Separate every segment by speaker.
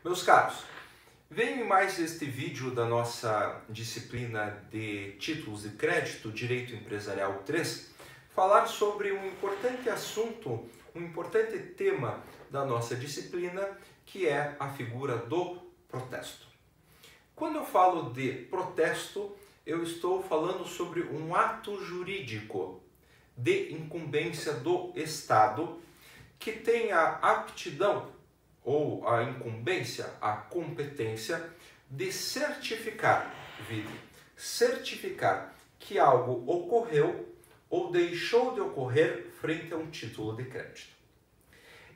Speaker 1: Meus caros, venho em mais este vídeo da nossa disciplina de títulos de crédito, Direito Empresarial 3, falar sobre um importante assunto, um importante tema da nossa disciplina, que é a figura do protesto. Quando eu falo de protesto, eu estou falando sobre um ato jurídico de incumbência do Estado que tem a aptidão ou a incumbência, a competência de certificar que algo ocorreu ou deixou de ocorrer frente a um título de crédito.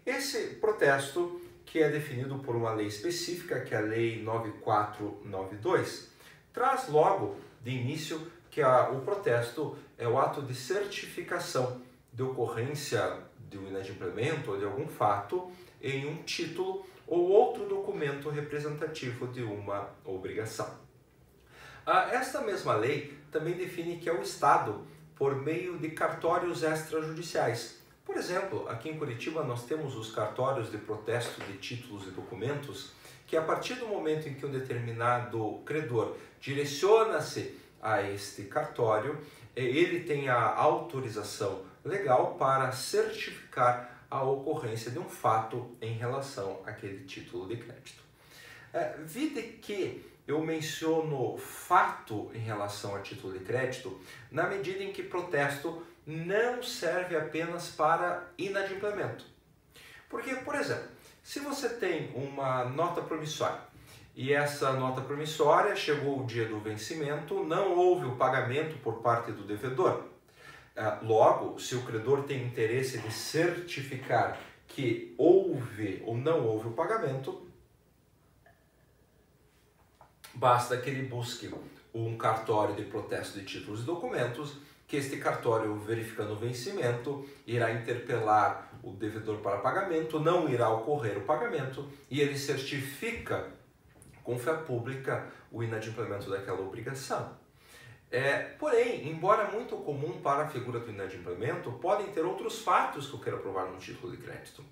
Speaker 1: Esse protesto, que é definido por uma lei específica, que é a Lei 9492, traz logo de início que o protesto é o ato de certificação de ocorrência de um inadimplemento ou de algum fato em um título ou outro documento representativo de uma obrigação. Esta mesma lei também define que é o Estado por meio de cartórios extrajudiciais. Por exemplo, aqui em Curitiba nós temos os cartórios de protesto de títulos e documentos, que a partir do momento em que um determinado credor direciona-se a este cartório, ele tem a autorização legal para certificar a ocorrência de um fato em relação àquele título de crédito. Vide que eu menciono fato em relação a título de crédito na medida em que protesto não serve apenas para inadimplemento. Porque, por exemplo, se você tem uma nota promissória e essa nota promissória chegou o dia do vencimento, não houve o pagamento por parte do devedor. Logo, se o credor tem interesse de certificar que houve ou não houve o pagamento, basta que ele busque um cartório de protesto de títulos e documentos, que este cartório, verificando o vencimento, irá interpelar o devedor para pagamento, não irá ocorrer o pagamento e ele certifica com fé pública o inadimplemento daquela obrigação. Porém, embora muito comum para a figura do inadimplemento, podem ter outros fatos que eu quero provar no título de crédito.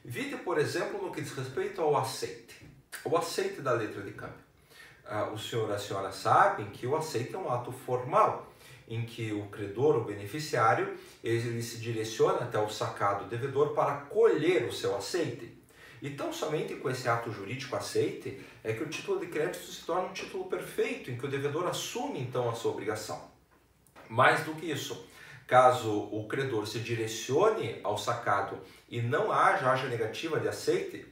Speaker 1: Vide, por exemplo, no que diz respeito ao aceite. O aceite da letra de câmbio. O senhor e a senhora sabem que o aceite é um ato formal, em que o credor, o beneficiário, ele se direciona até o sacado devedor para colher o seu aceite. Então, somente com esse ato jurídico aceite é que o título de crédito se torna um título perfeito, em que o devedor assume então a sua obrigação. Mais do que isso, caso o credor se direcione ao sacado e não haja negativa de aceite,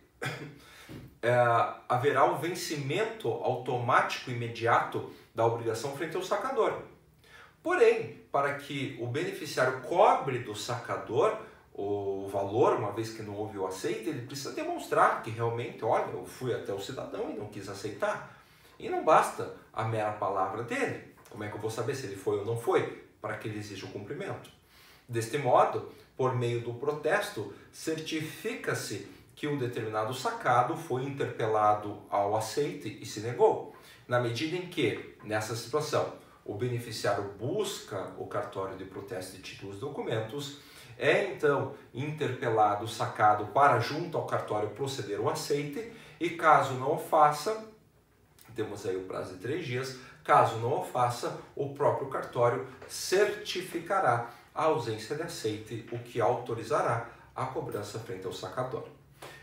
Speaker 1: haverá o vencimento automático imediato da obrigação frente ao sacador. Porém, para que o beneficiário cobre do sacador o valor, uma vez que não houve o aceite, ele precisa demonstrar que realmente, olha, eu fui até o cidadão e não quis aceitar. E não basta a mera palavra dele. Como é que eu vou saber se ele foi ou não foi? Para que ele exija o cumprimento. Deste modo, por meio do protesto, certifica-se que um determinado sacado foi interpelado ao aceite e se negou. Na medida em que, nessa situação, o beneficiário busca o cartório de protesto de títulos e documentos, é então interpelado o sacado para junto ao cartório proceder o aceite e caso não o faça, temos aí o prazo de 3 dias, caso não o faça, o próprio cartório certificará a ausência de aceite, o que autorizará a cobrança frente ao sacador.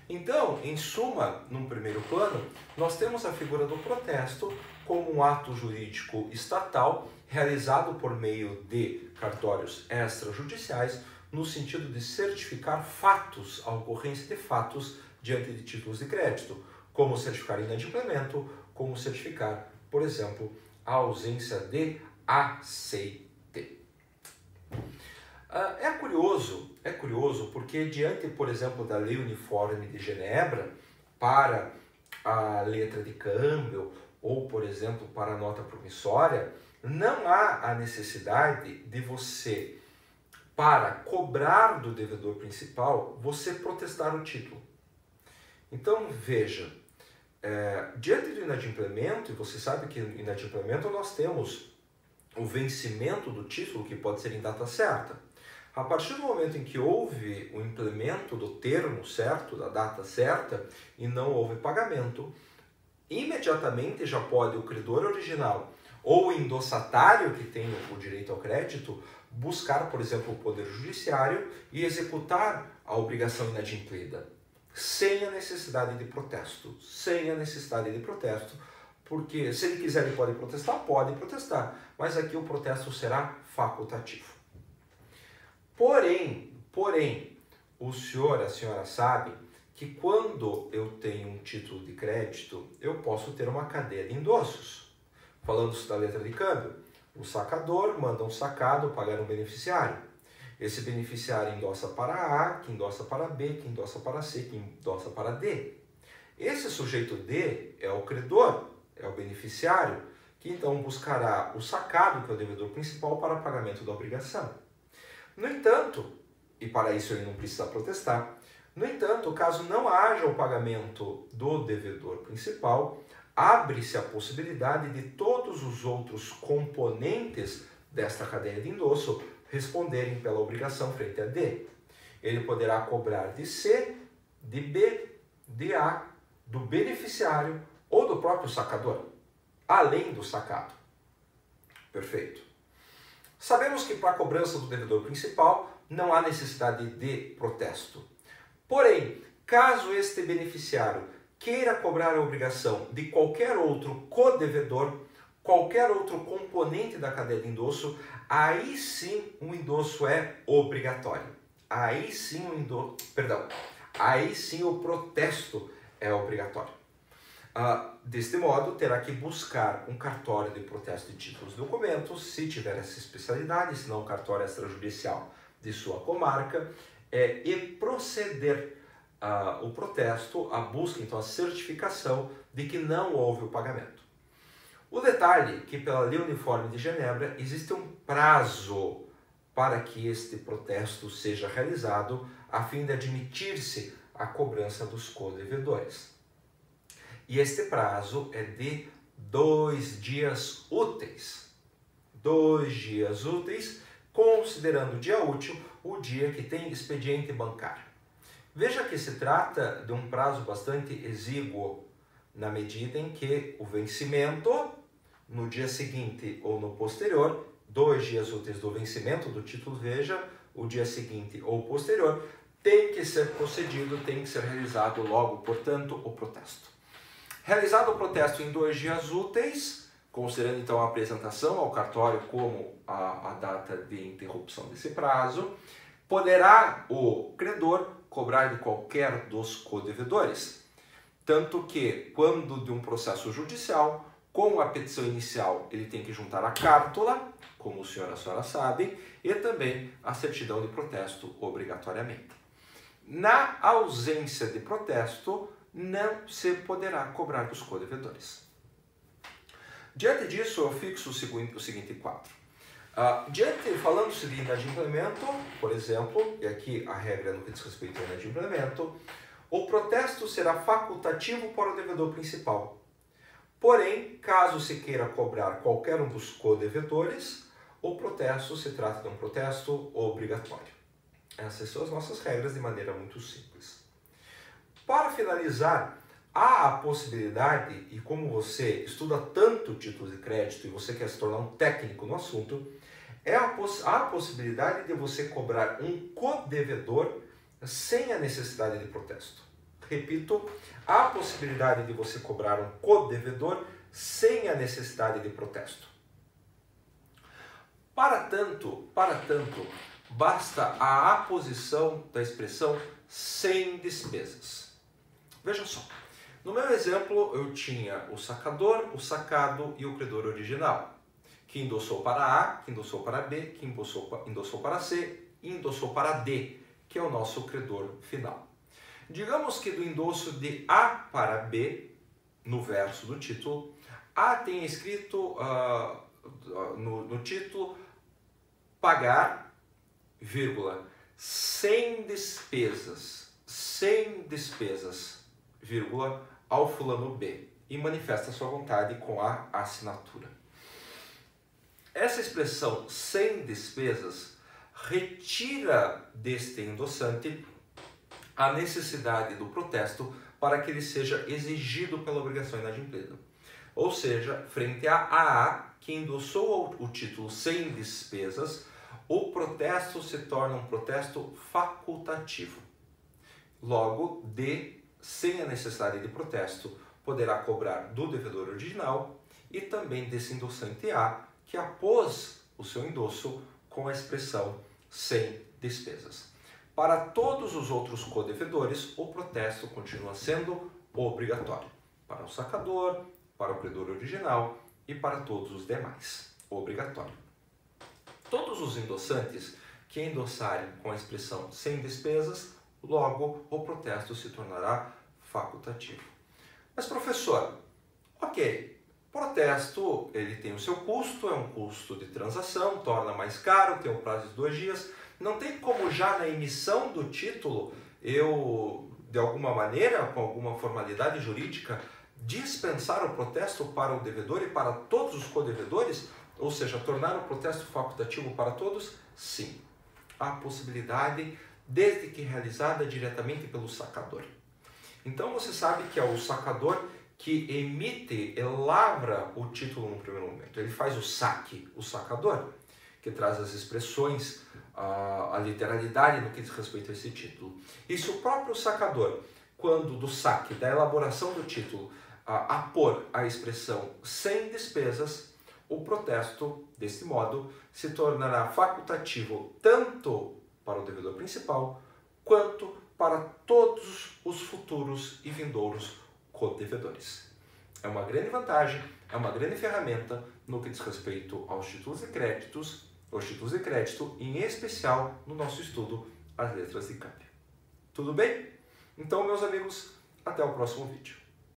Speaker 1: Então, em suma, num primeiro plano, nós temos a figura do protesto como um ato jurídico estatal realizado por meio de cartórios extrajudiciais no sentido de certificar fatos, a ocorrência de fatos diante de títulos de crédito, como certificar inadimplemento, como certificar, por exemplo, a ausência de aceite. É curioso porque diante, por exemplo, da Lei Uniforme de Genebra para a letra de câmbio ou, por exemplo, para a nota promissória, não há a necessidade de você, para cobrar do devedor principal, você protestar o título. Então, veja, diante do inadimplemento, e você sabe que no inadimplemento nós temos o vencimento do título, que pode ser em data certa. A partir do momento em que houve o implemento do termo certo, da data certa, e não houve pagamento, imediatamente já pode o credor original ou o endossatário que tem o direito ao crédito buscar, por exemplo, o Poder Judiciário e executar a obrigação inadimplida, sem a necessidade de protesto. Sem a necessidade de protesto, porque se ele quiser ele pode protestar, mas aqui o protesto será facultativo. Porém, o senhor, a senhora sabe que quando eu tenho um título de crédito, eu posso ter uma cadeia de endossos. Falando-se da letra de câmbio, o sacador manda um sacado pagar um beneficiário. Esse beneficiário endossa para A, que endossa para B, que endossa para C, que endossa para D. Esse sujeito D é o credor, é o beneficiário, que então buscará o sacado, que é o devedor principal, para pagamento da obrigação. No entanto, e para isso ele não precisa protestar, no entanto, caso não haja o pagamento do devedor principal, abre-se a possibilidade de todos os outros componentes desta cadeia de endosso responderem pela obrigação frente a D. Ele poderá cobrar de C, de B, de A, do beneficiário ou do próprio sacador, além do sacado. Perfeito. Sabemos que para a cobrança do devedor principal não há necessidade de protesto. Porém, caso este beneficiário queira cobrar a obrigação de qualquer outro codevedor, qualquer outro componente da cadeia de endosso, aí sim o endosso é obrigatório. Aí sim o protesto é obrigatório. Deste modo, terá que buscar um cartório de protesto de títulos e documentos, se tiver essa especialidade, se não um cartório extrajudicial de sua comarca, e proceder o protesto, a busca, então a certificação de que não houve o pagamento. O detalhe é que pela Lei Uniforme de Genebra existe um prazo para que este protesto seja realizado a fim de admitir-se a cobrança dos codevedores. E este prazo é de 2 dias úteis. 2 dias úteis, considerando o dia útil o dia que tem expediente bancário. Veja que se trata de um prazo bastante exíguo, na medida em que o vencimento, no dia seguinte ou no posterior, 2 dias úteis do vencimento do título, veja, o dia seguinte ou posterior, tem que ser procedido, tem que ser realizado logo, portanto, o protesto. Realizado o protesto em 2 dias úteis, considerando então a apresentação ao cartório como a data de interrupção desse prazo, poderá o credor cobrar de qualquer dos codevedores. Tanto que, quando de um processo judicial, com a petição inicial, ele tem que juntar a cártula, como o senhor e a senhora sabem, e também a certidão de protesto obrigatoriamente. Na ausência de protesto, não se poderá cobrar dos codevedores. Diante disso, eu fixo o seguinte quadro. Falando-se de inadimplemento, por exemplo, e aqui a regra no que diz respeito ao inadimplemento, o protesto será facultativo para o devedor principal. Porém, caso se queira cobrar qualquer um dos codevedores, o protesto se trata de um protesto obrigatório. Essas são as nossas regras de maneira muito simples. Para finalizar, há a possibilidade, e como você estuda tanto títulos de crédito e você quer se tornar um técnico no assunto, há a possibilidade de você cobrar um codevedor sem a necessidade de protesto. Repito, há a possibilidade de você cobrar um codevedor sem a necessidade de protesto. Para tanto, basta a aposição da expressão sem despesas. Veja só, no meu exemplo eu tinha o sacador, o sacado e o credor original, que endossou para A, que endossou para B, que endossou para C e endossou para D, que é o nosso credor final. Digamos que do endosso de A para B, no verso do título, A tem escrito no título pagar, vírgula, sem despesas, vírgula, ao fulano B, e manifesta sua vontade com a assinatura. Essa expressão sem despesas retira deste endossante a necessidade do protesto para que ele seja exigido pela obrigação inadimplida. Ou seja, frente a AA, que endossou o título sem despesas, o protesto se torna um protesto facultativo. Logo, D, sem a necessidade de protesto, poderá cobrar do devedor original e também desse endossante A, que apôs o seu endosso com a expressão sem despesas. Para todos os outros codevedores, o protesto continua sendo obrigatório. Para o sacador, para o credor original e para todos os demais. Obrigatório. Todos os endossantes que endossarem com a expressão sem despesas, logo o protesto se tornará facultativo. Mas professor, ok, protesto ele tem o seu custo, é um custo de transação, torna mais caro, tem um prazo de 2 dias, não tem como já na emissão do título eu, de alguma maneira, com alguma formalidade jurídica, dispensar o protesto para o devedor e para todos os codevedores, ou seja, tornar o protesto facultativo para todos? Sim, há possibilidade, desde que realizada diretamente pelo sacador. Então você sabe que é o sacador que emite, lavra o título no primeiro momento. Ele faz o saque, o sacador, que traz as expressões, a literalidade no que diz respeito a esse título. E se o próprio sacador, quando do saque, da elaboração do título, apor a expressão sem despesas, o protesto, desse modo, se tornará facultativo tanto para o devedor principal, quanto para todos os futuros e vindouros codevedores. É uma grande vantagem, é uma grande ferramenta no que diz respeito aos títulos de créditos, em especial no nosso estudo As Letras de Câmbio. Tudo bem? Então, meus amigos, até o próximo vídeo.